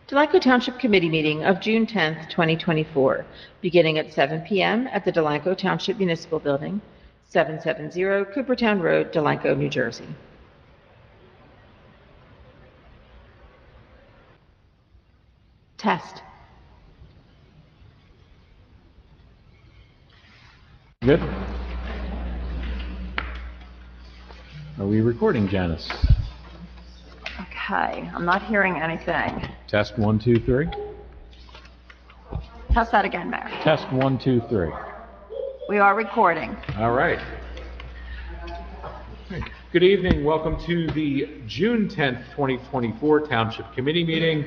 Delanco Township Committee Meeting of June 10th, 2024, beginning at 7 p.m. at the Delanco Township Municipal Building, 770 Coopertown Road, Delanco, New Jersey. Test. Good. Are we recording, Janice? Okay, I'm not hearing anything. Test 1, 2, 3. Test that again, Mayor. Test 1, 2, 3. We are recording. All right. Good evening. Welcome to the June 10th, 2024 Township Committee Meeting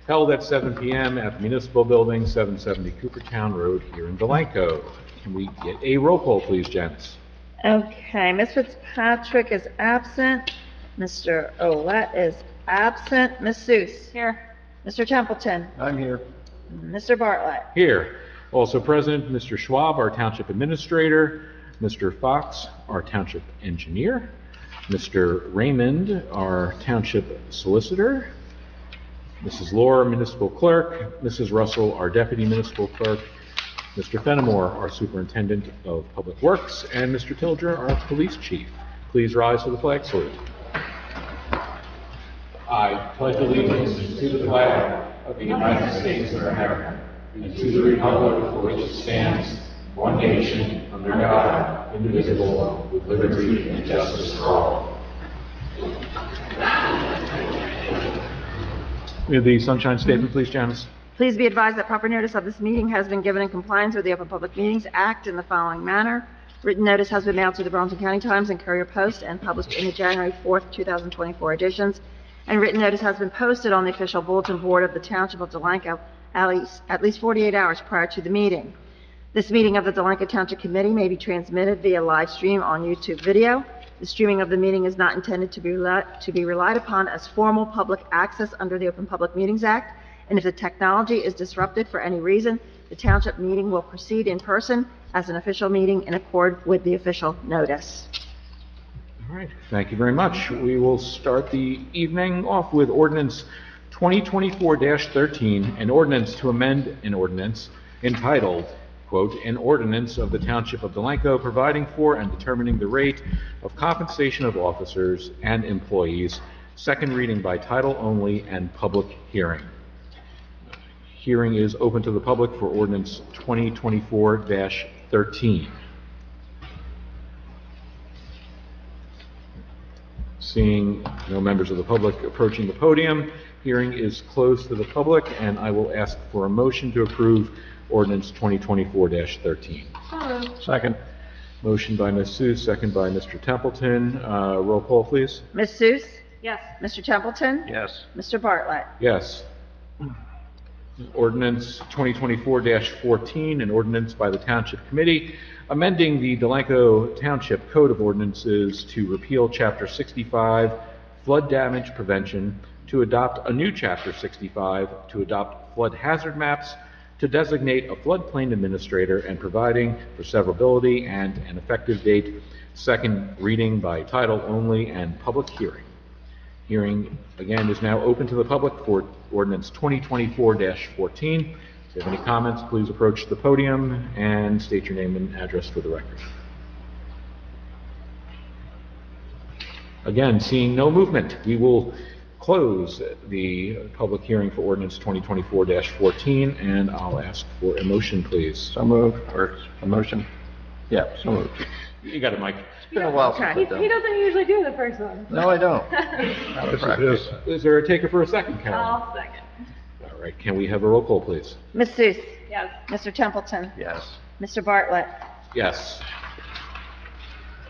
held at 7 p.m. at the Municipal Building, 770 Coopertown Road here in Delanco. Can we get a roll call, please, Janice? Okay, Ms. Fitzpatrick is absent. Mr. Ouellette is absent. Ms. Seuss? Here. Mr. Templeton? I'm here. Mr. Bartlett? Here. Also present, Mr. Schwab, our Township Administrator, Mr. Fox, our Township Engineer, Mr. Raymond, our Township Solicitor, Mrs. Lohr, Municipal Clerk, Mrs. Russell, our Deputy Municipal Clerk, Mr. Fenimore, our Superintendent of Public Works, and Mr. Tilger, our Police Chief. Please rise to the flag salute. I pledge allegiance to the flag of the United States of America and to the republic for which it stands, one nation, under God, indivisible, with liberty and justice for all. We have the sunshine statement, please, Janice. Please be advised that proper notice of this meeting has been given in compliance with the Open Public Meetings Act in the following manner. Written notice has been mailed to the Burlington County Times and Courier Post and published in the January 4th, 2024 editions. And written notice has been posted on the official bulletin board of the Township of Delanco at least 48 hours prior to the meeting. This meeting of the Delanco Township Committee may be transmitted via live stream on YouTube video. The streaming of the meeting is not intended to be relied upon as formal public access under the Open Public Meetings Act, and if the technology is disrupted for any reason, the Township meeting will proceed in person as an official meeting in accord with the official notice. All right, thank you very much. We will start the evening off with Ordinance 2024-13, an ordinance to amend an ordinance entitled, quote, an ordinance of the Township of Delanco providing for and determining the rate of compensation of officers and employees, second reading by title only and public hearing. Hearing is open to the public for Ordinance 2024-13. Seeing no members of the public approaching the podium, hearing is closed to the public, and I will ask for a motion to approve Ordinance 2024-13. Second. Motion by Ms. Seuss, second by Mr. Templeton. Roll call, please. Ms. Seuss? Yes. Mr. Templeton? Yes. Mr. Bartlett? Yes. Ordinance 2024-14, an ordinance by the Township Committee amending the Delanco Township Code of Ordinances to repeal Chapter 65, flood damage prevention, to adopt a new Chapter 65, to adopt flood hazard maps, to designate a floodplain administrator, and providing for severability and an effective date, second reading by title only and public hearing. Hearing, again, is now open to the public for Ordinance 2024-14. If you have any comments, please approach the podium and state your name and address for the record. Again, seeing no movement, we will close the public hearing for Ordinance 2024-14, and I'll ask for a motion, please. So moved, or a motion? Yeah, so moved. You got it, Mike. It's been a while since I've done He it. doesn't usually do the first one. No, I don't. Out of practice. Is there a taker for a second, Carol? I'll second. All right, can we have a roll call, please? Ms. Seuss? Yes. Mr. Templeton? Yes. Mr. Bartlett? Yes.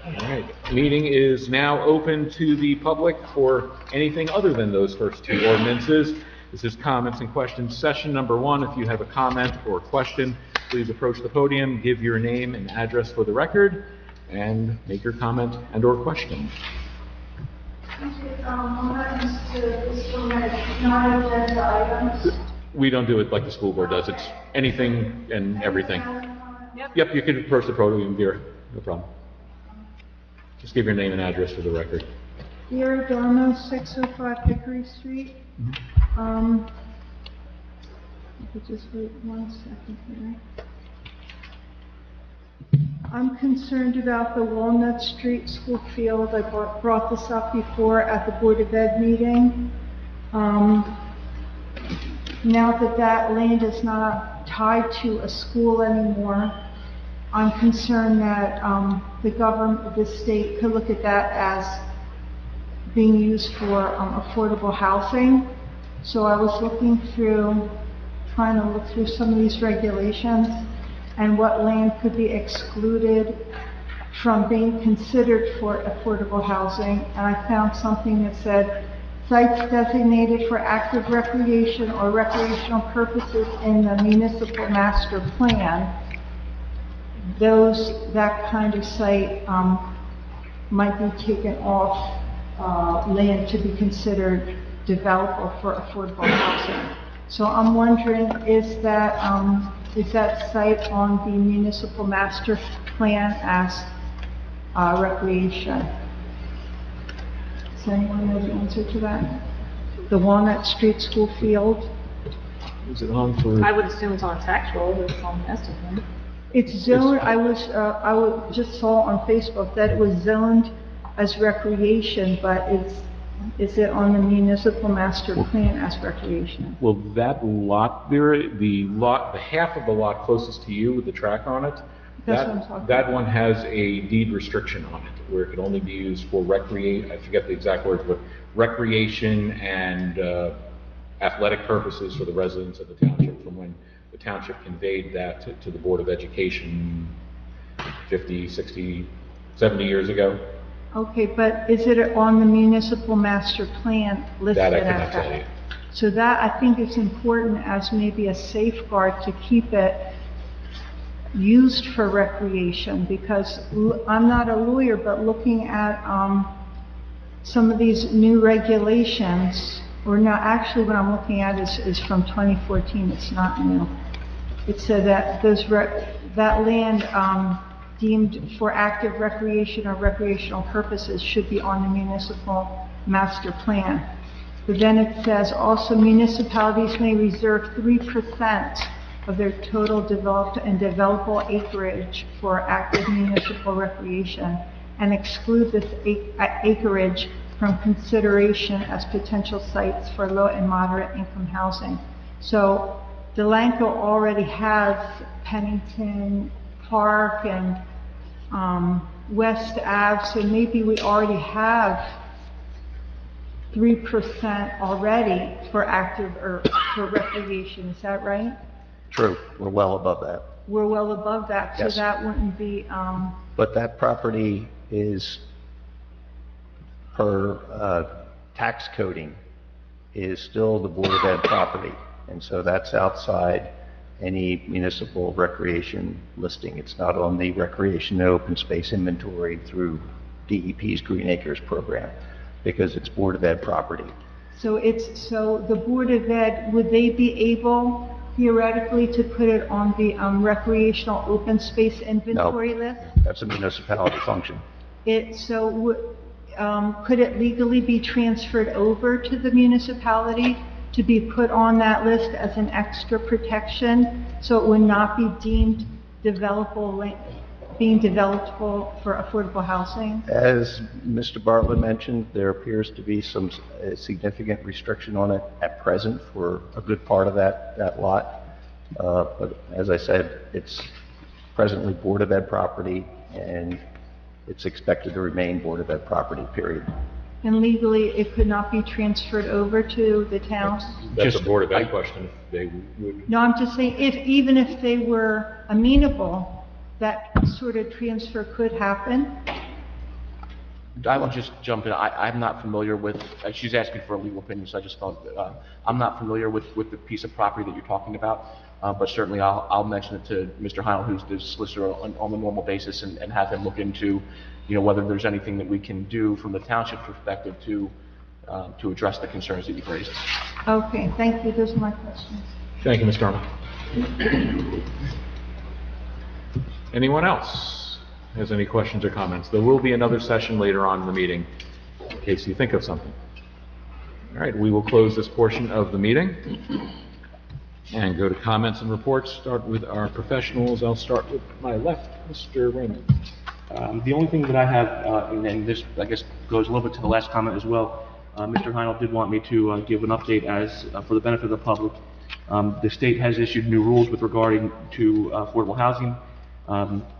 All right, meeting is now open to the public for anything other than those first two ordinances. This is comments and questions session number 1. If you have a comment or question, please approach the podium, give your name and address for the record, and make your comment and or question. We don't do it like the school board does. It's anything and everything. Yep, you can approach the podium, dear. No problem. Just give your name and address for the record. Dear Dormo, 605 Hickory Street. Just wait 1 second here. I'm concerned about the Walnut Street School Field. I brought this up before at the Board of Ed meeting. Now that that land is not tied to a school anymore, I'm concerned that the state could look at that as being used for affordable housing. So I was trying to look through some of these regulations and what land could be excluded from being considered for affordable housing. And I found something that said, sites designated for active recreation or recreational purposes in the municipal master plan, that kind of site might be taken off land to be considered developable for affordable housing. So I'm wondering, is that site on the municipal master plan as recreation? Does anyone know the answer to that? The Walnut Street School Field? Is it on for? I would assume it's on tax roll, but it's on master plan. It's zoned, I just saw on Facebook that it was zoned as recreation, but is it on the municipal master plan as recreation? Well, that lot there, the half of the lot closest to you with the track on it, That's what I'm talking that about. one has a deed restriction on it, where it can only be used for I forget the exact words, but recreation and athletic purposes for the residents of the township, from when the township conveyed that to the Board of Education 50, 60, 70 years ago. Okay, but is it on the municipal master plan listed That I as cannot tell you. So that, I think it's important as maybe a safeguard to keep it used for recreation, because I'm not a lawyer, but looking at some of these new regulations, or no, actually what I'm looking at is from 2014, it's not new. It said that that land deemed for active recreation or recreational purposes should be on the municipal master plan. But then it says also municipalities may reserve 3% of their total developed and developable acreage for active municipal recreation and exclude this acreage from consideration as potential sites for low and moderate income housing. So Delanco already has Pennington Park and West Ave, so maybe we already have 3% already for active or for recreation, is that right? True, we're well above that. We're well above that, so Yes. that wouldn't be, But that property is, per tax coding, is still the Board of Ed property. And so that's outside any municipal recreation listing. It's not on the recreation and open space inventory through DEP's Green Acres program, because it's Board of Ed property. so the Board of Ed, would they be able theoretically to put it on the recreational open space inventory list? That's a municipality function. Could it legally be transferred over to the municipality to be put on that list as an extra protection, so it would not be deemed being developable for affordable housing? As Mr. Bartlett mentioned, there appears to be some significant restriction on it at present for a good part of that lot. But as I said, it's presently Board of Ed property, and it's expected to remain Board of Ed property, period. And legally, it could not be transferred over to the town? That's a Board of Ed question, if they would. No, I'm just saying, even if they were amenable, that sort of transfer could happen? I will just jump in. I'm not familiar with, she's asking for a legal opinion, so I just thought, I'm not familiar with the piece of property that you're talking about, but certainly I'll mention it to Mr. Heil, who's the solicitor on the normal basis, and have him look into, whether there's anything that we can do from the township perspective to address the concerns that you've raised. Okay, thank you, those are my questions. Thank you, Ms. Darma. Anyone else has any questions or comments? There will be another session later on in the meeting, in case you think of something. All right, we will close this portion of the meeting. And go to comments and reports. Start with our professionals. I'll start with my left, Mr. Raymond. The only thing that I have, and this, I guess, goes a little bit to the last comment as well, Mr. Heinel did want me to give an update as, for the benefit of the public. The state has issued new rules with regarding to affordable housing.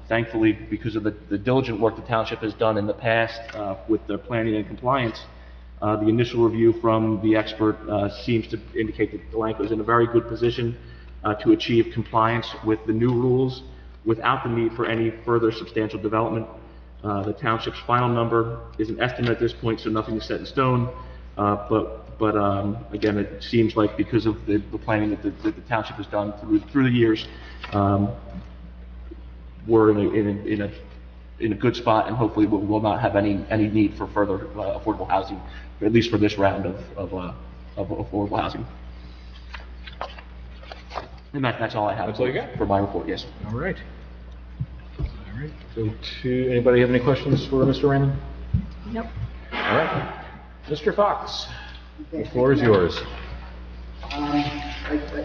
Thankfully, because of the diligent work the township has done in the past with their planning and compliance, the initial review from the expert seems to indicate that Delanco is in a very good position to achieve compliance with the new rules without the need for any further substantial development. The township's final number is an estimate at this point, so nothing is set in stone. But again, it seems like because of the planning that the township has done through the years, we're in a good spot, and hopefully we will not have any need for further affordable housing, at least for this round of affordable housing. And that's all I have. That's all you got? For my report, yes. All right. All right. Go to, anybody have any questions for Mr. Raymond? Nope. All right. Mr. Fox, the floor is yours.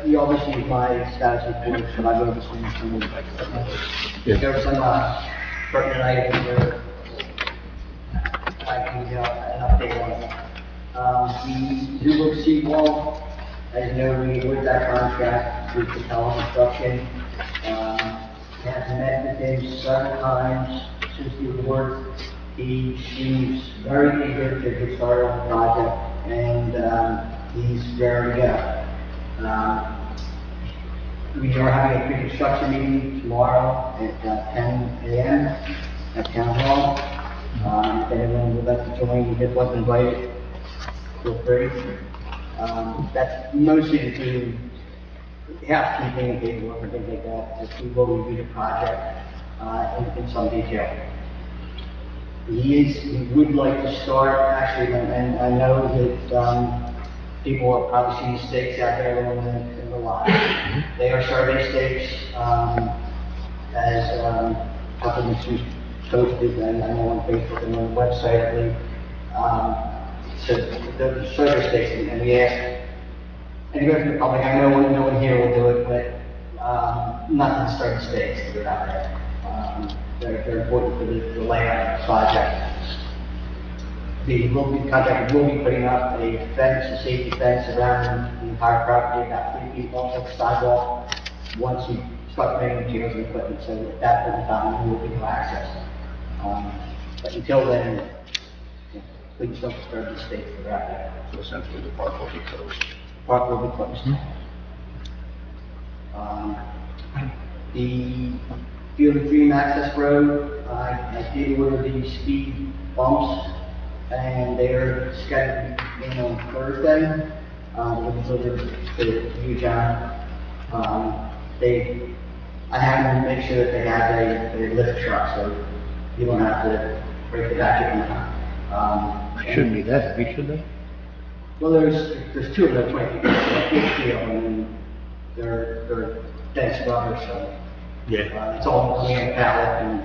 You all received my status report, but I wrote this one. There were some pertinent items where I can give an update on. The Zulu seawall, as you know, we awarded that contract with the Construction. Have met with him several times since the award. He seems very eager to get started on the project, and he's ready to go. We are having a pre-construction meeting tomorrow at 10 a.m. at Town Hall. If anyone would like to join, if wasn't invited, feel free. That's mostly to do housekeeping and paperwork and things like that, as we will review the project in some detail. He would like to start, actually, and I know that people are probably seeing stakes out there in the lot. They are survey stakes, as Dr. Mr. posted, and I know on Facebook and on the website, I believe. So the survey stakes, and we asked, and you go to the public, I know no one here will do it, but not to start the stakes that are out there. They're important for the layout of the project. The contractor will be putting up a fence, a safety fence around the entire property, about 3 feet long, like a sidewalk, once we start bringing materials and equipment, so at that point in time, there will be no access. But until then, please don't disturb the stakes that are out there. So essentially, the park will be closed. Park will be closed. The Field and Freedom Access Road, I did order the speed bumps, and they're scheduled in on Thursday. We'll be delivered to you, John. I have them make sure that they have a lift truck, so you don't have to break the back of them. Shouldn't be that heavy, should they? Well, there's two of them, 20 feet, and they're dense rubber, so. Yeah. It's all coming in a pallet, and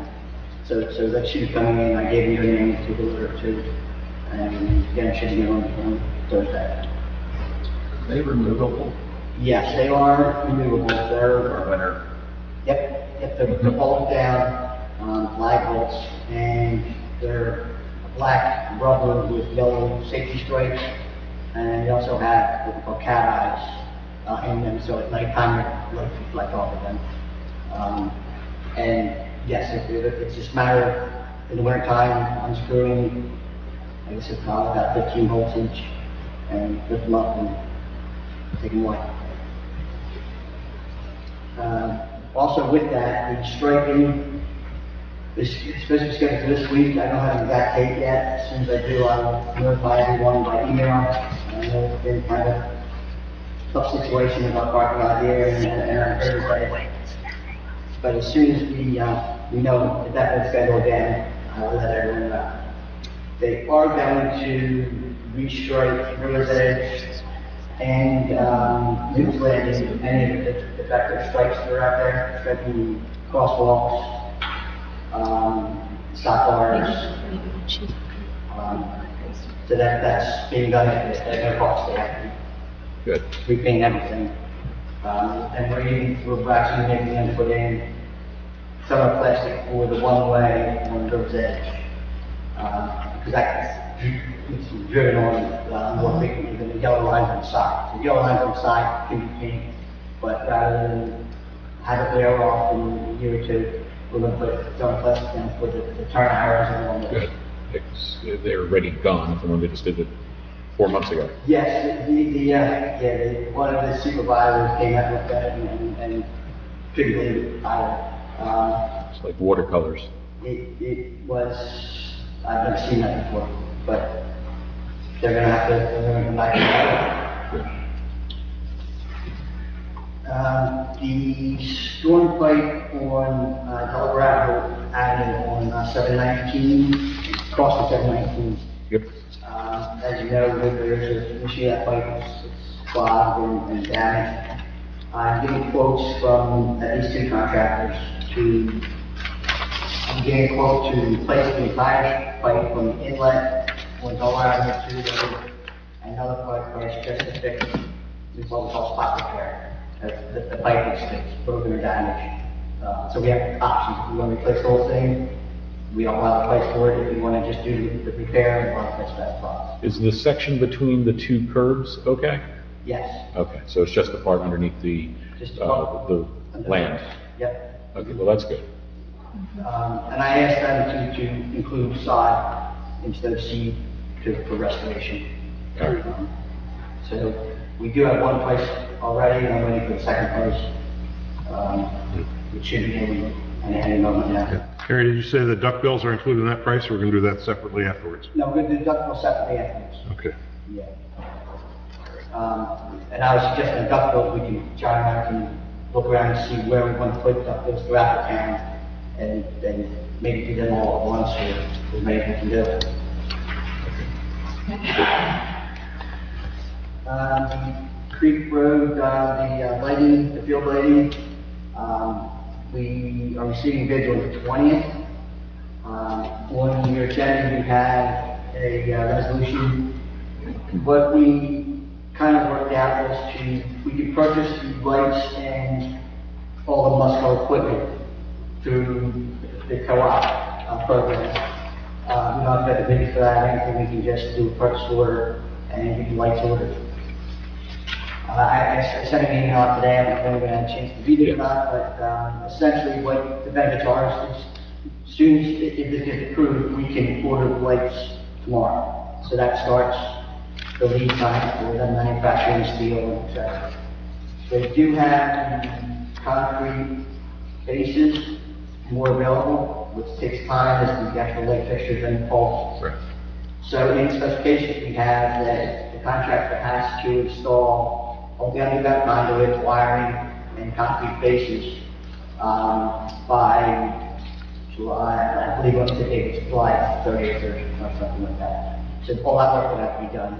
so that should be coming in. I gave you the name to deliver to, and again, should be on Thursday. They removable? Yes, they are removable. They're Winter. Yep, they're bolted down, lag bolts, and they're black rubber with yellow safety stripes, and they also have what we call cat eyes in them, so at nighttime light reflect off of them. And yes, it's just a matter of, in the winter time, unscrewing, I guess it's probably about 15 volts each, and lift them up and take them away. Also with that, the striping is supposed to be scheduled for this week. I don't have an exact date yet. As soon as I do, I'll notify everyone by email. I know it's been kind of a tough situation with our parking lot here and our Thursday. But as soon as we know if that was scheduled again, I will let everyone know. They are going to restripe River's Edge and Newton's Landing, any of the defective stripes that are out there, striping crosswalks, stop bars. So that's being done at no cost. They have to Good. repaint everything. And we're actually making them put in some plastic for the one-way on the river's edge. Because it's driven on more frequently than the yellow lines on the side. So the yellow lines on the side can be painted, but rather than have it wear off in a year or two, we're going to put some plastic in for the turn arrows and all Good. this. They're already gone from when they just did it 4 months ago. Yes, one of the supervisors came out with that and couldn't believe it either. It's like watercolors. It was, I've never seen that before, but they're gonna come back to that. The storm pipe on Delaware Avenue on 719, across the 719. Yep. As you know, there's an issue that pipe is clogged and damaged. I'm getting quotes from at least 2 contractors I'm getting a quote to replace the entire pipe from the inlet on Delaware Avenue to another price just to fix what we call spot repair. The pipe is broken or damaged. So we have options. If we want to replace the whole thing, we don't allow the price for it. If we want to just do the repair, we want to fix that spot. Is the section between the 2 curbs okay? Yes. Okay, so it's just the part underneath the land? Yep. Okay, well, that's good. And I asked them to include sod instead of seed for restoration. All right. So we do have one price already, and I'm waiting for the second price. It should be in any moment now. Harry, did you say the duck bills are included in that price, or we're gonna do that separately afterwards? No, we're gonna do duck bill separately afterwards. Okay. Yeah. And I was suggesting duck bills, we can, John and I can look around and see where we want to put duck bills throughout the town, and maybe do them all at once, or maybe we can do it. Creek Road, the lighting, the field lighting, we are receiving bids on the 20th. On your agenda, you have a resolution. What we kind of worked out was we could purchase the lights and all the Musco equipment through the co-op program. We don't have to get the bids for that or anything. We can just do a purchase order and get the lights ordered. I sent an email out today. I don't know if I had a chance to read it or not, but essentially what the benefits are is as soon as if it gets approved, we can order the lights tomorrow. So that starts the lead time for them manufacturing steel, etc. They do have the concrete bases more available, which takes time as the actual light fixtures and poles. Right. So in specifications, we have that the contractor has to install all the underground conduits, wiring, and concrete bases by July, I believe what's the date, it's July 30th or something like that. So all that work will have to be done.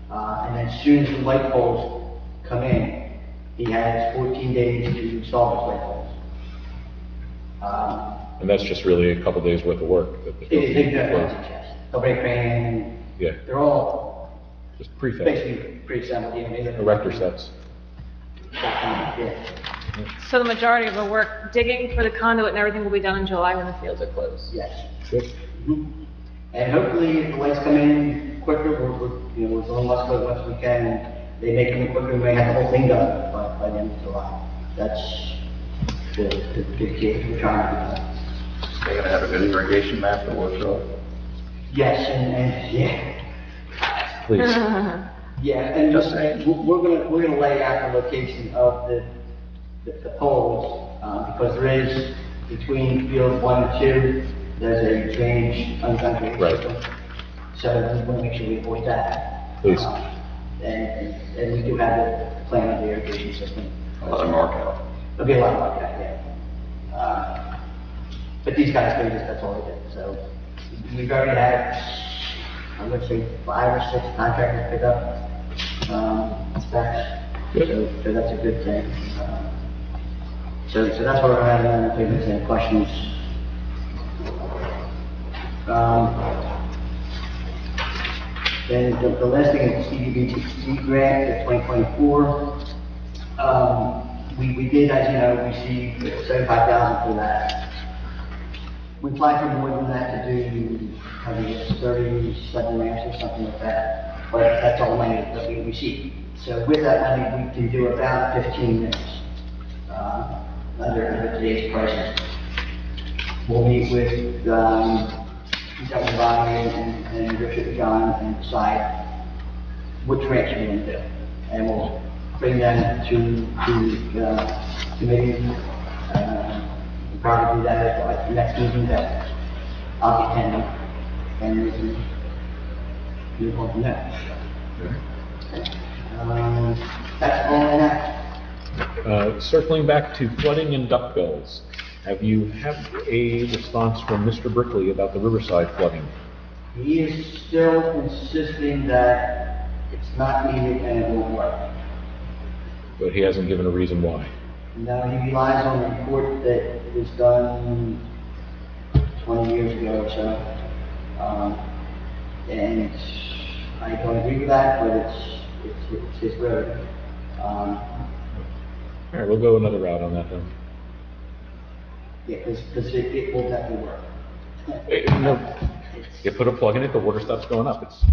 And then as soon as the light poles come in, he has 14 days to install those light poles. And that's just really a couple days worth of work. That the It is, building- they've got chest. Nobody crane, Yeah, they're all just prefab, basically pre-assembled, erector sets. Yeah. So the majority of the work, digging for the conduit and everything will be done in July when the fields are closed? Yes. Good. And hopefully, if the lights come in quicker, we're doing let's go as much as we can, and they make them quicker, we may have the whole thing done by the end of July. That's the key we're trying to do. They're gonna have a good irrigation map that works well. Yes, and yeah. Please. Yeah, and Just saying. we're gonna lay out the location of the poles, because there is, between field 1 and 2, there's a drainage, underground Right. drainage system. So we want to make sure we avoid that. Please. And we do have the plan of the irrigation system. A lot of mark out. There'll be a lot like that, yeah. But these guys, that's all they did. So we've already had, I'm gonna say 5 or 6 contractors pick up, specs. Good. So that's a good thing. So that's what we're at, and if there's any questions. Then the last thing is the CDBG grant, the 2024. We did, as you know, receive 75,000 for that. We applied for more than that to do, I think it's 37 ramps or something like that, but that's all money that we received. So with that money, we can do about 15 ramps, under today's prices. We'll meet with, Dr. Bobby and Richard John and decide which ramps we're going to do. And we'll bring them to the committee. We'll probably do that at the next meeting that I'll be attending. And we can move on from there. That's all I have. Circling back to flooding and duck bills, have you had a response from Mr. Brickley about the Riverside flooding? He is still insisting that it's not needed and it won't work. But he hasn't given a reason why. No, he relies on a report that was done 20 years ago or so. And I don't agree with that, but it's his road. All right, we'll go another route on that then. Yeah, because it will definitely work. You put a plug in it, the water stops going up. It's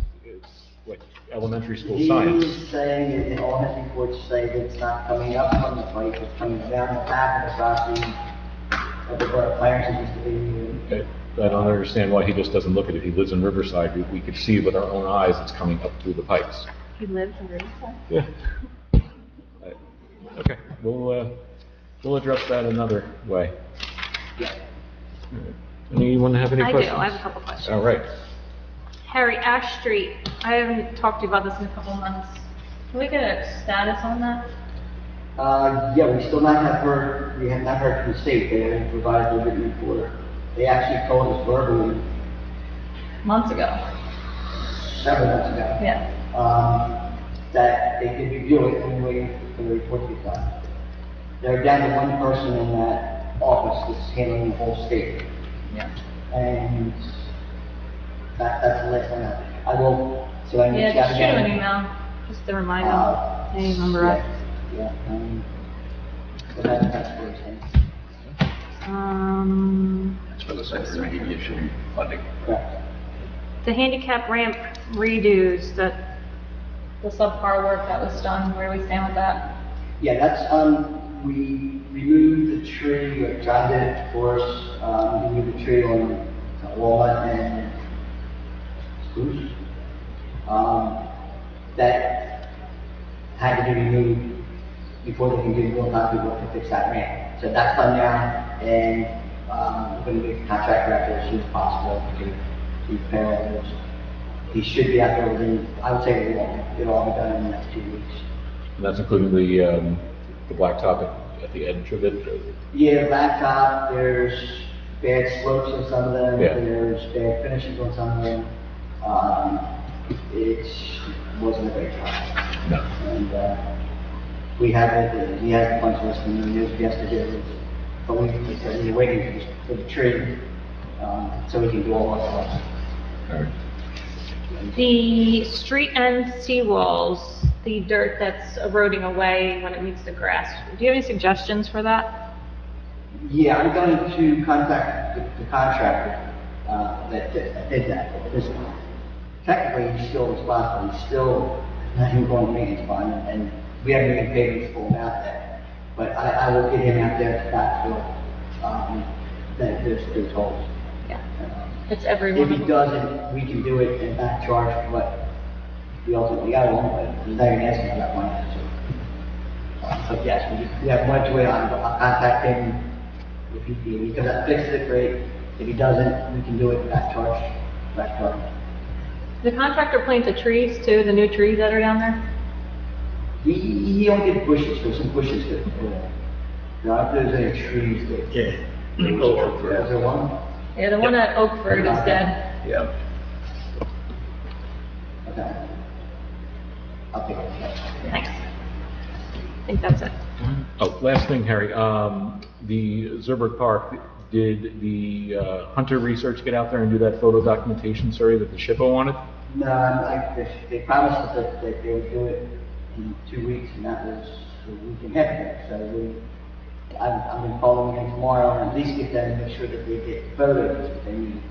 like elementary school He science. was saying, and all his reports say that it's not coming up from the pipe, it's coming down the back of the property, where Clarence used to be. I don't understand why he just doesn't look at it. He lives in Riverside. We could see with our own eyes it's coming up through the pipes. He lives in Riverside? Yeah. Okay, we'll address that another way. Yeah. All right. Anyone have any I questions? do, I have a couple questions. All right. Harry, Ash Street, I haven't talked to you about this in a couple months. Can we get a status on that? Yeah, we still not have heard, we have not heard from the state. They haven't provided a written report. They actually told us verbally Months ago. several months ago. Yeah. That they did review it and waiting for the report to be done. They're down to one person in that office that's handling the whole state. Yeah. And that's the last thing I will, so I need to Yeah, chat just shoot him an again. email, just to remind him. Hey, remember us? Yeah, so that's where it stands. That's for the site remediation funding. Correct. The handicap ramp redos, the subpar work that was done, where do we stand with that? Yeah, that's, we removed the tree, or John did it for us, we removed the tree on Walnut and Spruce. That had to be removed before they can do real concrete work to fix that ramp. So that's done now, and, we're gonna get the contractor out there as soon as possible to repair all those. He should be out there within, I would say it'll all be done in the next 2 weeks. And that's including the blacktop at the edge of it? Yeah, blacktop, there's bad slopes on some of them, Yeah. there's bad finishes on some of them. It wasn't a great job. No. And, we have it, he has the punch list, and he was yesterday, but we're waiting for the tree, so we can do all our stuff. All right. The street end seawalls, the dirt that's eroding away when it meets the grass, do you have any suggestions for that? Yeah, I'm going to contact the contractor, that did that, because technically he's still responsible, he's still not even going to maintenance bond, and we haven't even paid his full amount yet. But I will get him out there to backfill, those holes. Yeah. It's every If one he of them. doesn't, we can do it and back charge what we ultimately got on, but he's not even asking for that money, so. But yes, we have money to wait on, I'll contact him if he comes out, fixes it, great. If he doesn't, we can do it back charge. The contractor planted trees too, the new trees that are down there? He only did bushes, there's some bushes that, not if there's any trees that. Yeah. Is there one? Yeah, the one at Oakford is dead. Yeah. Okay. I'll take it. Thanks. I think that's it. Oh, last thing, Harry. The Zerberg Park, did the Hunter Research get out there and do that photo documentation survey that the SHPO wanted? No, they promised that they would do it in 2 weeks, and that was a week and a half ago. So I'm going to call them again tomorrow and at least get them to make sure that they get the photos that they need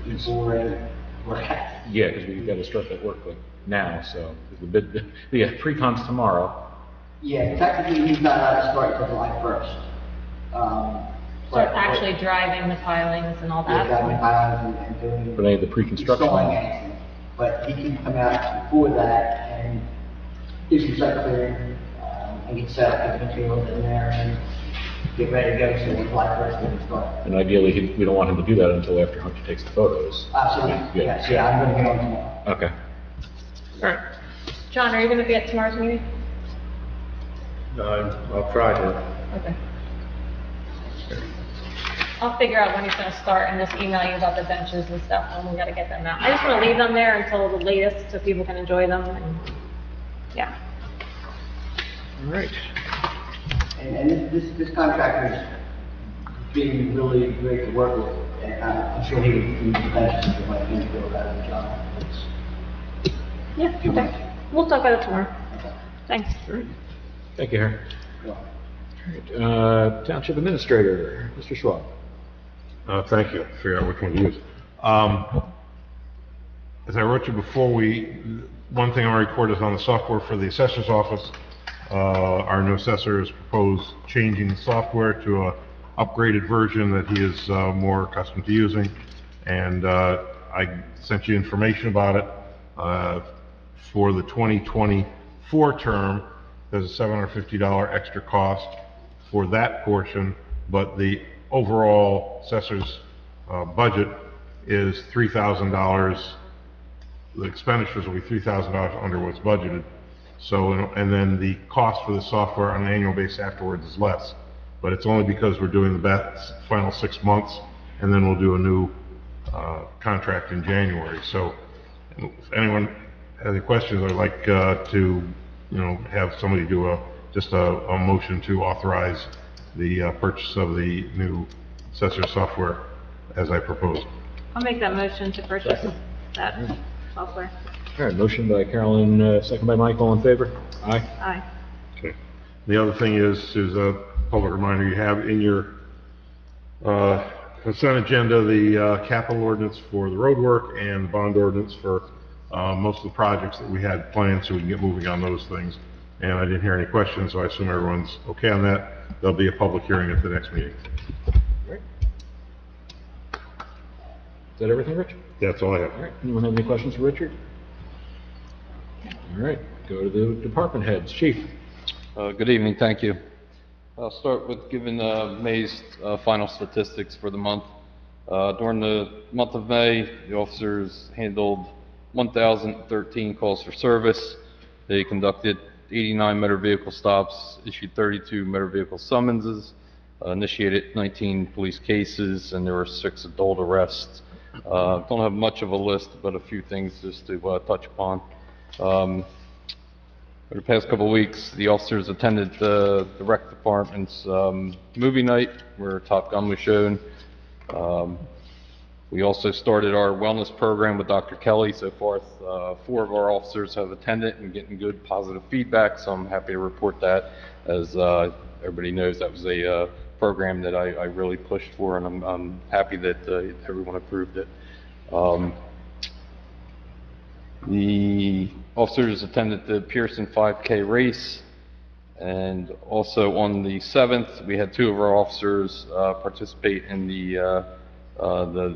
before work out. Yeah, because we've got to start that work like now, so the pre-con's tomorrow. Yeah, technically he's not allowed to start until July 1st. Start actually driving the pilings and all Yeah, that? driving piles and doing. For any of the pre-construction. Installing anything. But he can come out before that and do some site clearing, and get set up, get the materials in there and get ready to go, so when July 1st we can start. And ideally, we don't want him to do that until after Hunter takes the photos. Absolutely, yes, yeah, I'm gonna get on tomorrow. Okay. All right. John, are you going to be at tomorrow's meeting? I'll try to. Okay. I'll figure out when he's gonna start and just email you about the benches and stuff, and we gotta get them out. I just wanna leave them there until the latest so people can enjoy them and, yeah. All right. And this contractor is being really great to work with, and I'm sure he would be the best if you might need to go about the job. Yeah, okay. We'll talk about it tomorrow. Thanks. All right. Thank you, Harry. Well, All right. Township Administrator, Mr. Schwab. Thank you. Figure out which one to use. As I wrote you before, one thing I want to record is on the software for the assessor's office. Our new assessor has proposed changing the software to a upgraded version that he is more accustomed to using. And I sent you information about it. For the 2024 term, there's a $750 extra cost for that portion, but the overall assessor's budget is $3,000. The expenditures will be $3,000 under what's budgeted. So, and then the cost for the software on an annual basis afterwards is less. But it's only because we're doing the final 6 months, and then we'll do a new contract in January. So, if anyone has any questions, I'd like to, have somebody do just a motion to authorize the purchase of the new assessor software as I proposed. I'll make that motion to purchase that software. All right, motion by Carolyn, second by Mike, all in favor? Aye. Aye. Okay. The other thing is a public reminder, you have in your consent agenda the capital ordinance for the road work and the bond ordinance for most of the projects that we had planned, so we can get moving on those things. And I didn't hear any questions, so I assume everyone's okay on that. There'll be a public hearing at the next meeting. Right. Is that everything, Rich? That's all I have. All right, anyone have any questions for Richard? All right, go to the department heads. Chief? Good evening, thank you. I'll start with giving May's final statistics for the month. During the month of May, the officers handled 1,013 calls for service. They conducted 89 motor vehicle stops, issued 32 motor vehicle summonses, initiated 19 police cases, and there were 6 adult arrests. Don't have much of a list, but a few things just to touch upon. Over the past couple of weeks, the officers attended the rec department's movie night where Top Gun was shown. We also started our wellness program with Dr. Kelly. So far, 4 of our officers have attended and getting good positive feedback, so I'm happy to report that. As everybody knows, that was a program that I really pushed for, and I'm happy that everyone approved it. The officers attended the Pearson 5K race, and also on the 7th, we had 2 of our officers participate in the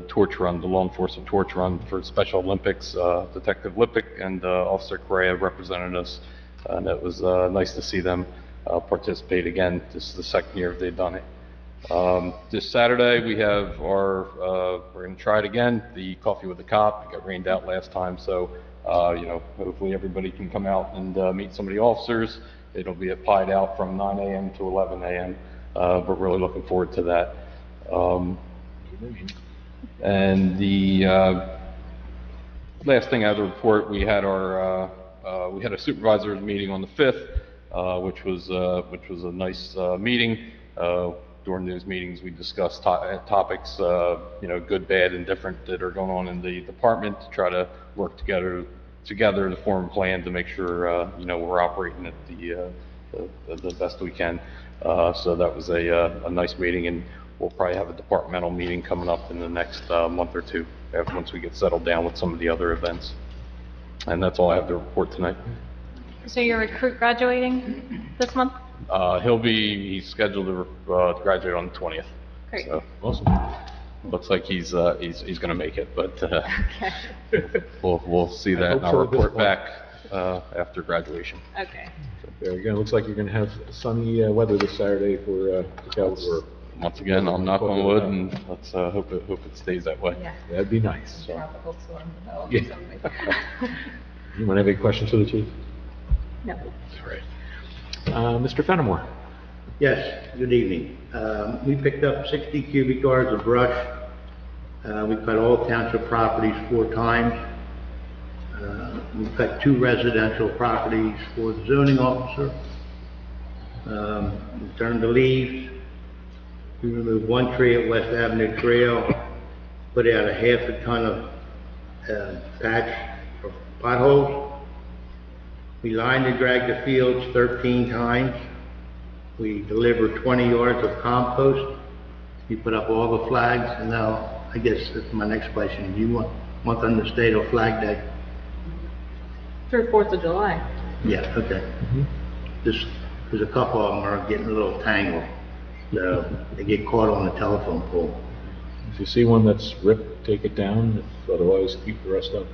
torch run, the law enforcement torch run for Special Olympics. Detective Lippick and Officer Correa represented us, and it was nice to see them participate again. This is the second year they've done it. This Saturday, we have we're going to try it again, the Coffee with the Cop. It got rained out last time, so, hopefully everybody can come out and meet some of the officers. It'll be at Pied Out from 9 a.m. to 11 a.m. We're really looking forward to that. And the last thing I have to report, we had a supervisors meeting on the 5th, which was a nice meeting. During those meetings, we discussed topics, good, bad, and different that are going on in the department to try to work together together to form a plan to make sure, you know, we're operating at the best we can. So that was a nice meeting, and we'll probably have a departmental meeting coming up in the next month or two, once we get settled down with some of the other events. And that's all I have to report tonight. So your recruit graduating this month? He's scheduled to graduate on the 20th. Great. So, Awesome. looks like he's gonna make it, but, Okay. we'll see I that, hope and I'll so at this report point. back, after graduation. Okay. There you go. Looks like you're going to have sunny weather this Saturday for Cowboys. Once again, I'll knock on wood, and let's, hope it stays that way. Yeah. That'd be nice. Tropical storm developed Yeah. or something. Anyone have any questions for the chief? No. All right. Mr. Fenimore? Yes, good evening. We picked up 60 cubic yards of brush. We cut all township properties 4 times. We cut 2 residential properties for the zoning officer. We turned the leaves. We removed 1 tree at West Avenue Trail, put out a half a ton of patch of potholes. We lined and dragged the fields 13 times. We delivered 20 yards of compost. We put up all the flags, and now, I guess that's my next question. Do you want them to stay till Flag Day? Through 4th of July. Yeah, okay. Just, there's a couple of them are getting a little tangled, so they get caught on the telephone pole. If you see one that's ripped, take it down. If otherwise, keep the rest up.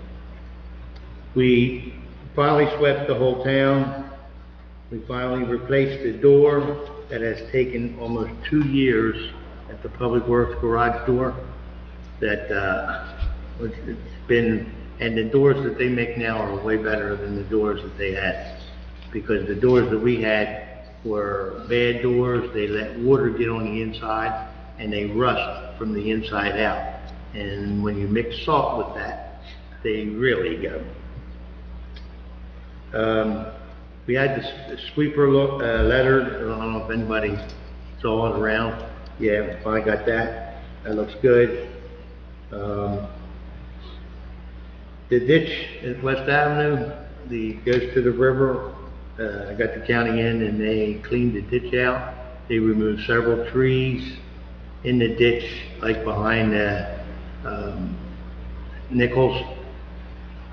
We finally swept the whole town. We finally replaced the door that has taken almost 2 years at the Public Works garage door. It's been, and the doors that they make now are way better than the doors that they had. Because the doors that we had were bad doors, they let water get on the inside, and they rust from the inside out. And when you mix salt with that, they really go. We had the sweeper lettered. I don't know if anybody saw it around. Yeah, I got that. That looks good. The ditch at West Avenue, goes to the river. I got the county in and they cleaned the ditch out. They removed several trees in the ditch, like behind Nichols.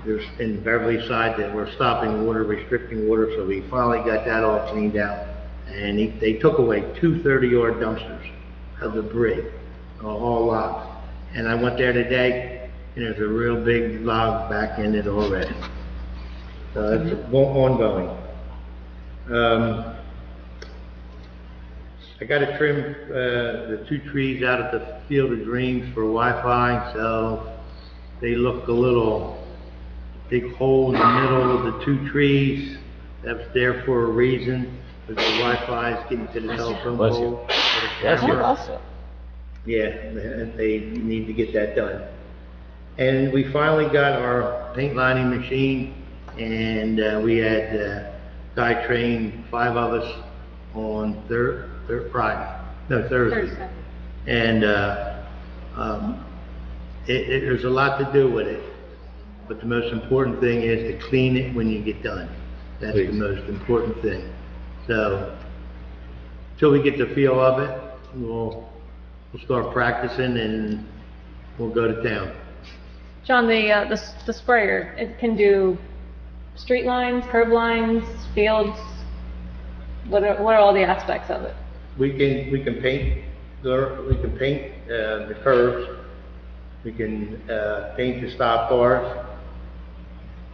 There's in Beverly side that were stopping water, restricting water, so we finally got that all cleaned out. And they took away 2 30-yard dumpsters of debris, all locked. And I went there today, and there's a real big log back in it already. So it's ongoing. I got to trim the 2 trees out at the Field of Dreams for Wi-Fi, so they look a little big hole in the middle of the 2 trees. That's there for a reason, because the Wi-Fi is getting to the telephone Bless you. pole. Bless you. Also. Yeah, they need to get that done. And we finally got our paint lining machine, and we had a guy train 5 of us on Thursday. And there's a lot to do with it, but the most important thing is to clean it when you get done. That's the most important thing. So, till we get the feel of it, we'll start practicing and we'll go to town. John, the sprayer, it can do street lines, curb lines, fields. What are all the aspects of it? We can paint the curves. We can paint the stop bars,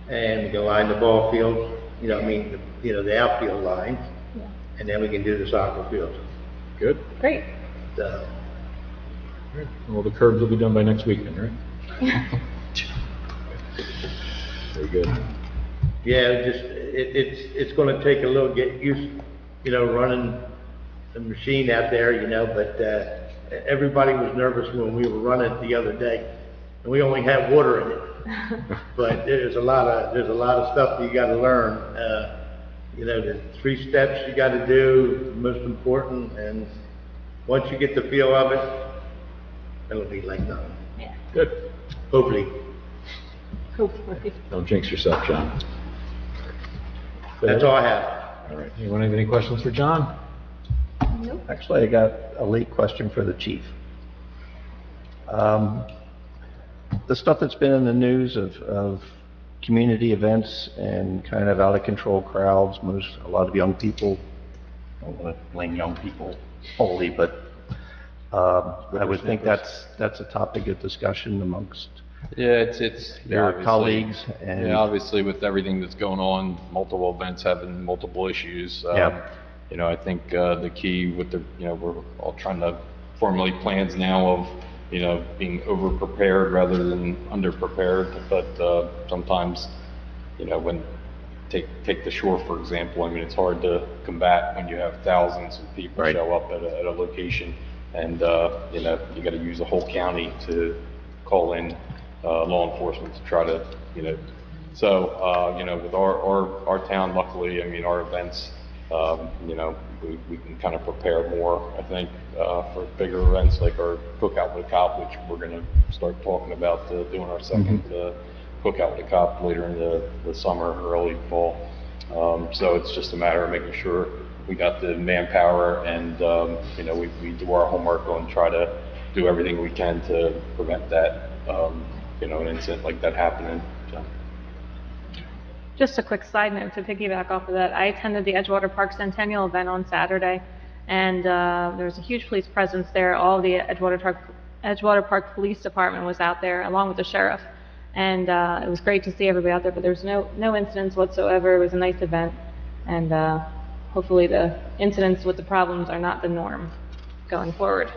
and we can line the ball fields. The outfield lines, Yeah. and then we can do the soccer fields. Good. Great. So, All the curbs will be done by next weekend, right? Very good. yeah, it's going to take a little get used, running the machine out there, but everybody was nervous when we were running it the other day, and we only had water in it. But there's a lot of stuff you got to learn. The 3 steps you got to do, most important, and once you get the feel of it, it'll be like nothing. Yeah. Good. Hopefully. hopefully. Don't jinx yourself, John. That's all I have. All right. Anyone have any questions for John? Actually, I got a late question for the chief. The stuff that's been in the news of community events and kind of out of control crowds, a lot of young people, I don't want to blame young people wholly, but I would think that's a topic of discussion amongst Yeah, it's your obviously- colleagues and. Yeah, obviously with everything that's going on, multiple events having multiple issues. Yeah. You know, I think the key with we're all trying to formulate plans now of, being over-prepared rather than under-prepared. But sometimes, when take the shore, for example, I mean, it's hard to combat when you have thousands of people Right. show up at a location. And, you got to use a whole county to call in law enforcement to try to, so, with our town, luckily, I mean, our events, we can kind of prepare more, I think, for bigger events like our Cookout with a Cop, which we're going to start talking about doing our second Cookout with a Cop later in the summer, early fall. So it's just a matter of making sure we got the manpower and, we do our homework and try to do everything we can to prevent that, an incident like that happening. So. Just a quick side note to piggyback off of that. I attended the Edgewater Park Centennial event on Saturday, and there was a huge police presence there. All the Edgewater Park Police Department was out there, along with the sheriff, and it was great to see everybody out there. But there was no incidents whatsoever. It was a nice event, and hopefully the incidents with the problems are not the norm going forward.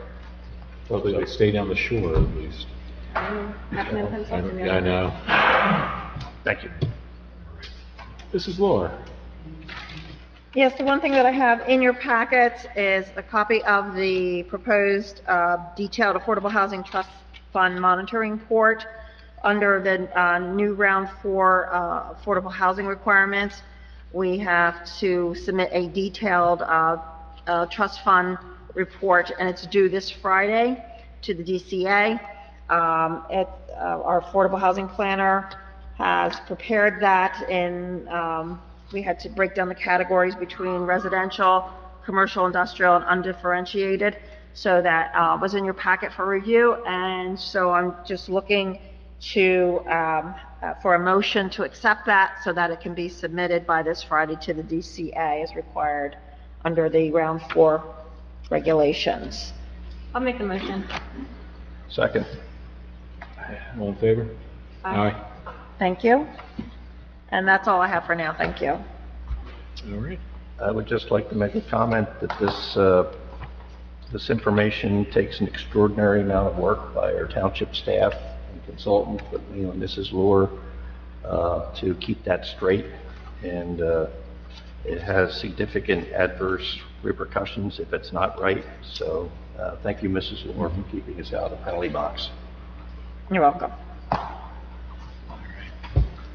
Hopefully they stay down the shore at least. Happened in Pennsylvania. I know. Thank you. This is Laura. Yes, the one thing that I have in your packets is a copy of the proposed detailed Affordable Housing Trust Fund monitoring report under the new round 4 affordable housing requirements. We have to submit a detailed trust fund report, and it's due this Friday to the DCA. Our affordable housing planner has prepared that in, we had to break down the categories between residential, commercial, industrial, and undifferentiated. So that was in your packet for review, and so I'm just looking to, for a motion to accept that so that it can be submitted by this Friday to the DCA as required under the round 4 regulations. I'll make the motion. Second. All in favor? Aye. Thank you. And that's all I have for now. Thank you. All right. I would just like to make a comment that this information takes an extraordinary amount of work by our township staff and consultants, but me and Mrs. Lohr, to keep that straight. And it has significant adverse repercussions if it's not right. So thank you, Mrs. Lohr, for keeping us out of the penalty box. You're welcome.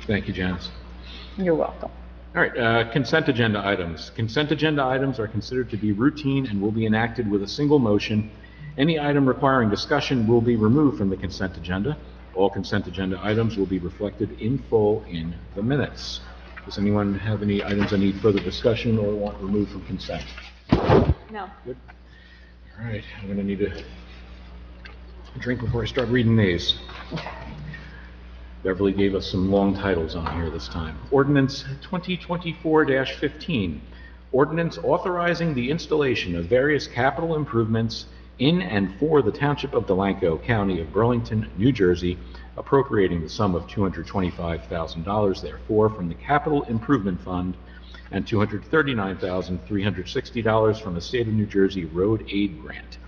Thank you, Janice. You're welcome. All right, consent agenda items. Consent agenda items are considered to be routine and will be enacted with a single motion. Any item requiring discussion will be removed from the consent agenda. All consent agenda items will be reflected in full in the minutes. Does anyone have any items that need further discussion or want removed from consent? No. Good. All right, I'm going to need a drink before I start reading these. Beverly gave us some long titles on here this time. Ordinance 2024-15. Ordinance authorizing the installation of various capital improvements in and for the Township of Delanco, County of Burlington, New Jersey, appropriating the sum of $225,000 therefore from the Capital Improvement Fund and $239,360 from the State of New Jersey Road Aid Grant.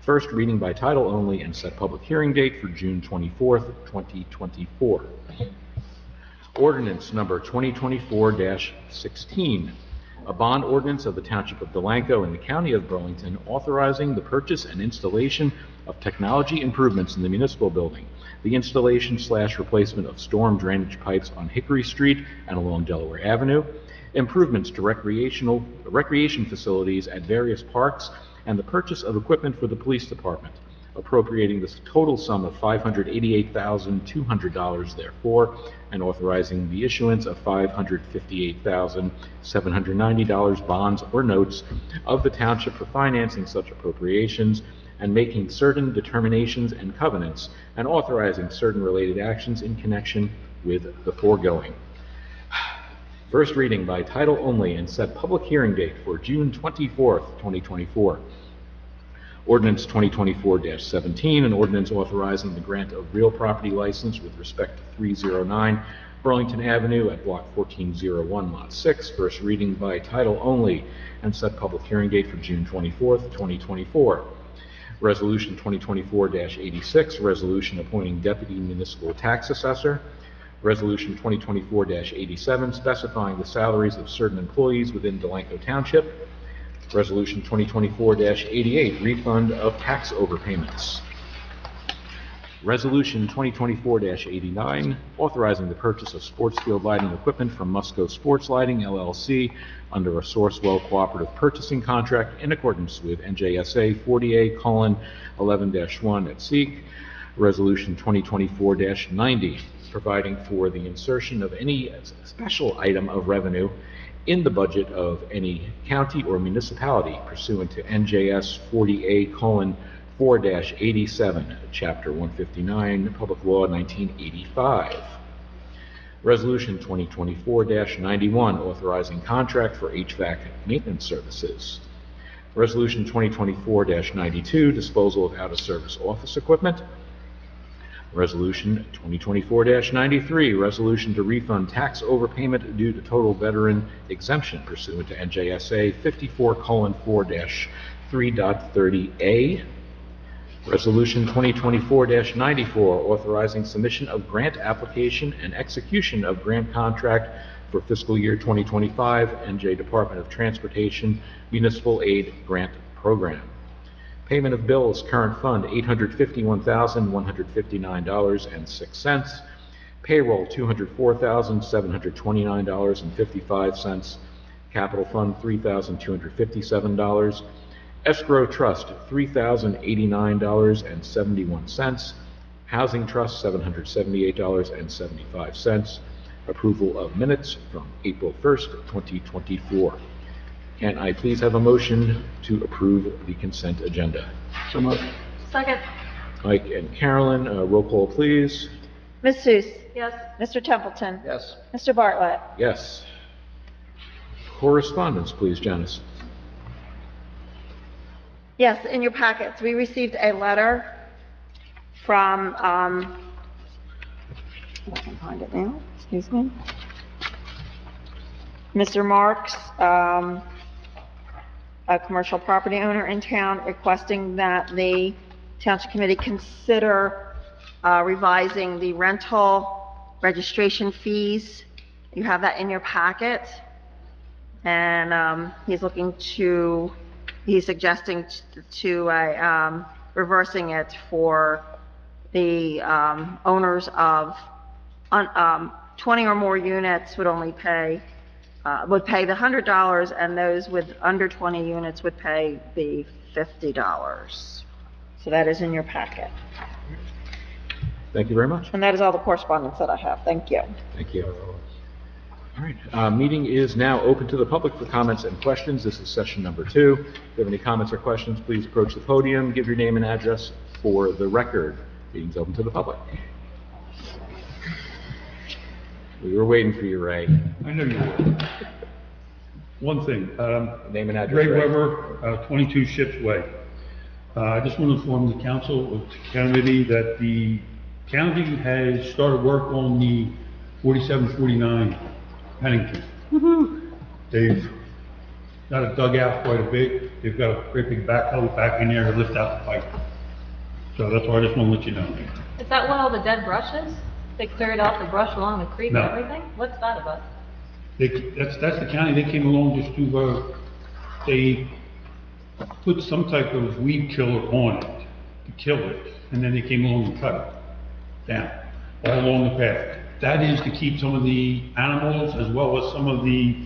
First reading by title only and set public hearing date for June 24th, 2024. Ordinance number 2024-16. A bond ordinance of the Township of Delanco in the County of Burlington authorizing the purchase and installation of technology improvements in the municipal building, the installation/replacement of storm drainage pipes on Hickory Street and along Delaware Avenue, improvements to recreation facilities at various parks, and the purchase of equipment for the police department, appropriating the total sum of $588,200 therefore, and authorizing the issuance of $558,790 bonds or notes of the township for financing such appropriations, and making certain determinations and covenants, and authorizing certain related actions in connection with the foregoing. First reading by title only and set public hearing date for June 24th, 2024. Ordinance 2024-17, an ordinance authorizing the grant of real property license with respect to 309 Burlington Avenue at Block 1401, Lot 6. First reading by title only and set public hearing date for June 24th, 2024. Resolution 2024-86, resolution appointing deputy municipal tax assessor. Resolution 2024-87, specifying the salaries of certain employees within Delanco Township. Resolution 2024-88, refund of tax overpayments. Resolution 2024-89, authorizing the purchase of sports field lighting equipment from Musco Sports Lighting, LLC, under a Sourcewell Cooperative Purchasing Contract in accordance with NJSA 40A:11-1 at SEEK. Resolution 2024-90, providing for the insertion of any special item of revenue in the budget of any county or municipality pursuant to NJS 40A:4-87, Chapter 159, Public Law 1985. Resolution 2024-91, authorizing contract for HVAC maintenance services. Resolution 2024-92, disposal of out-of-service office equipment. Resolution 2024-93, resolution to refund tax overpayment due to total veteran exemption pursuant to NJSA 54:4-3.30a. Resolution 2024-94, authorizing submission of grant application and execution of grant contract for fiscal year 2025, NJ Department of Transportation Municipal Aid Grant Program. Payment of bills, current fund, $851,159.06. Payroll, $204,729.55. Capital fund, $3,257. Escrow trust, $3,089.71. Housing trust, $778.75. Approval of minutes from April 1st, 2024. Can I please have a motion to approve the consent agenda? So moved. Second. Mike and Carolyn, roll call please. Ms. Seuss? Yes. Mr. Templeton? Yes. Mr. Bartlett? Yes. Correspondence, please, Janice. Yes, in your packets, we received a letter from, if I can find it now, excuse me. Mr. Marks, a commercial property owner in town, requesting that the Township Committee consider revising the rental registration fees. You have that in your packet. And he's suggesting reversing it for the owners of 20 or more units would pay the $100, and those with under 20 units would pay the $50. So that is in your packet. Thank you very much. And that is all the correspondence that I have. Thank you. Thank you. All right, meeting is now open to the public for comments and questions. This is session number 2. If you have any comments or questions, please approach the podium, give your name and address for the record. Meeting's open to the public. We were waiting for you, Ray. I know you were. One thing, Name and address. Ray Weber, 22 Ships Way. I just want to inform the council of the committee that the county has started work on the 4749 Pennington. They've got it dug out quite a bit. They've got a great big backhoe back in there to lift out the pipe. So that's why I just want to let you know. Is that what all the dead brush is? They cleared out the brush along the creek No. and everything? What's that about? That's the county. They came along just to, they put some type of weed killer on it to kill it, and then they came along and cut it down all along the path. That is to keep some of the animals as well as some of the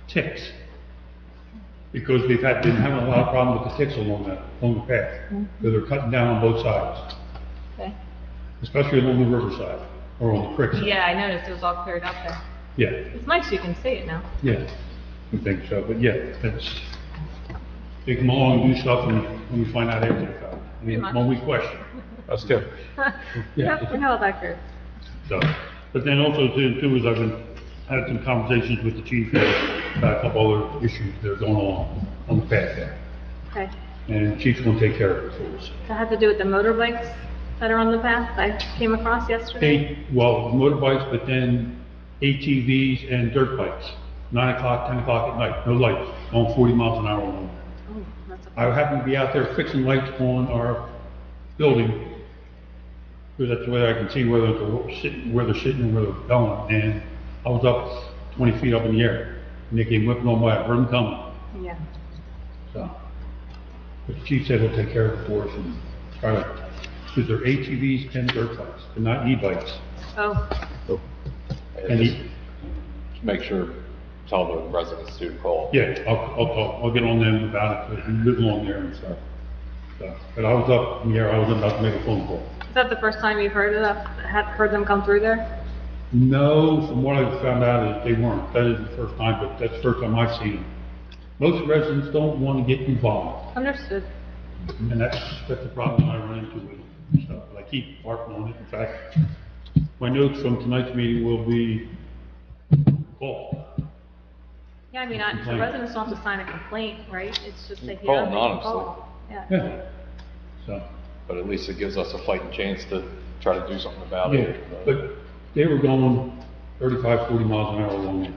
ticks because been having a lot of problems with the ticks along the path. So they're cutting down on both sides, Okay. especially along the riverside, or on the creek side. Yeah, I noticed it was all cleared up there. Yeah, It's nice you can see it now. yeah, I think so, but yeah, that's, they come along and do stuff and we find out after the fact. I mean, much. when we question. Us too. Yep, we know how that goes. So, but then also too, is had some conversations with the chief about a couple other issues that are going on the path there. Okay. And the chief's gonna take care of it for us. That had to do with the motorbikes that are on the path I came across yesterday? Motorbikes, but then ATVs and dirt bikes, 9 o'clock, 10 o'clock at night, no lights, going 40 miles an hour along there. Oh, that's a... I happened to be out there fixing lights on our building, because that's the way I can see where they're sitting and where they're going, and I was up 20 feet up in the air, and they came whipping on by, I heard them coming, Yeah. so. But the chief said he'll take care of it for us, and try to, because they're ATVs and dirt bikes, they're not e-bikes. Oh, And Just make sure, tell the residents to call. yeah, I'll get on them about it, because we live along there and stuff. So, but I was up in the air, I was about to make a phone call. is that the first time you've heard of that? Heard them come through there? No, from what I found out is they weren't. That isn't the first time, but that's the first time I've seen them. Most residents don't want to get involved, Understood. and that's the problem I run into with them. So, but I keep harping on it. In fact, my notes from tonight's meeting will be call. Yeah, I mean, the Complaint. residents don't have to sign a complaint, right? It's just they Call hear, they can anonymously. call. Yeah. Yeah. So, But at least it gives us a fighting chance to try to do something about yeah, it. but they were going 35, 40 miles an hour along there.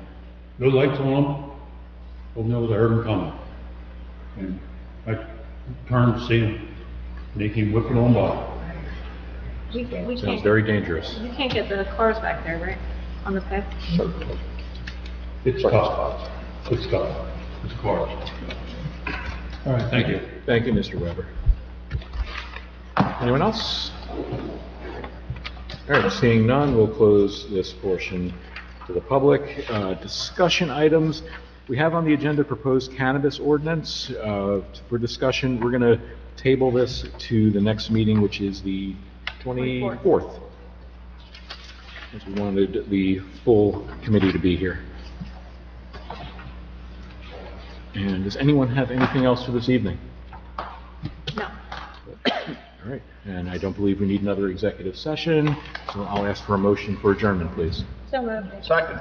No lights on them, well, no, I heard them coming. And I turned to see them, and they came whipping on by. We Sounds can't, very dangerous. you can't get the cars back there, right? On the path? It's tough. It's tough. It's cars. All right, thank you. Thank you, Mr. Weber. Anyone else? All right, seeing none, we'll close this portion to the public. Discussion items. We have on the agenda proposed cannabis ordinance. For discussion, we're going to table this to the next meeting, which is the 24th. As we wanted the full committee to be here. And does anyone have anything else for this evening? No. All right, and I don't believe we need another executive session, so I'll ask for a motion for adjournment, please. So moved. Second.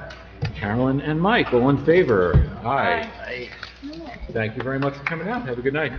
Carolyn and Mike, all in favor? Aye. Aye. Thank you very much for coming out. Have a good night.